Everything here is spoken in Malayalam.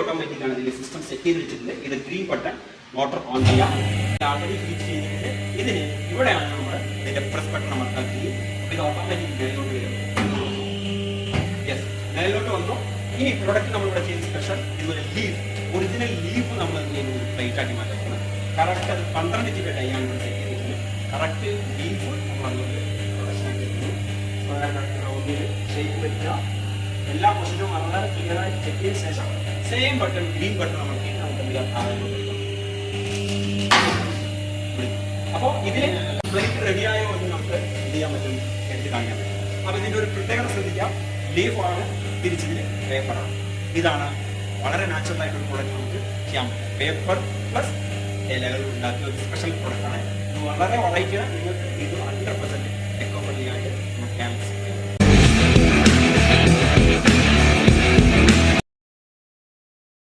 ഓട്ടോമാറ്റിക് ആണ് ഇതിന്റെ സിസ്റ്റം സെറ്റ് ചെയ്ത് വെച്ചിട്ടുണ്ട്. ഇത് ഗ്രീൻ ബട്ടൺ, മോട്ടോർ ഓൺ ചെയ്യാം. ആൾറെഡി ഹീറ്റ് ചെയ്തിട്ടുണ്ട്. ഇതിന് ഇവിടെയാണ് നമ്മൾ ഇതിന്റെ പ്രസ് ബട്ടൺ അമർത്താക്കി ഇത് ഓട്ടോമാറ്റിക് മേലോട്ട് വരും. യെസ്, മേലോട്ട് വന്നു. ഇനി പ്രൊഡക്റ്റ് നമ്മളിവിടെ ചെയ്ത് സ്പെഷ്യൽ ഇതുപോലെ ലീഫ്, ഒറിജിനൽ ലീഫ് നമ്മൾ പ്ലേറ്റ് ആക്കി മാറ്റുന്നത്. കറക്റ്റ് അത് 12 GB ടൈമാണ് ഇവിടെ സെറ്റ് ചെയ്തിട്ടുണ്ട്. കറക്റ്റ് ലീഫ് നമ്മളതുകൊണ്ട് ഷേപ്പ് പറ്റുക. എല്ലാ പൊസിഷനും വളരെ ക്ലിയറായി ചെക്ക് ചെയ്ത ശേഷം സെയിം ബട്ടൺ, ഗ്രീൻ ബട്ടൺ നമുക്ക് അപ്പോൾ ഇതിൽ പ്ലേറ്റ് റെഡിയായോ എന്ന് നമുക്ക് ഇത് ചെയ്യാൻ പറ്റും, എടുത്ത് കാണിക്കാൻ പറ്റും. അപ്പോൾ ഇതിൻ്റെ ഒരു പ്രത്യേകത ശ്രദ്ധിക്കാം. ലീഫാണ്, തിരിച്ചതിൽ പേപ്പറാണ്. ഇതാണ് വളരെ നാച്ചുറൽ ആയിട്ടൊരു പ്രോഡക്റ്റ് നമുക്ക് ചെയ്യാൻ പറ്റും. പേപ്പർ പ്ലസ് ഇലകൾ ഉണ്ടാക്കിയ ഒരു സ്പെഷ്യൽ പ്രോഡക്റ്റാണ്. ഇത് വളരെ വെറൈറ്റിയാണ്. നിങ്ങൾക്ക് ഇത് 100% എക്കോ ഫ്രണ്ട്ലി ആയിട്ട് നമുക്ക് ക്യാമ്പസ്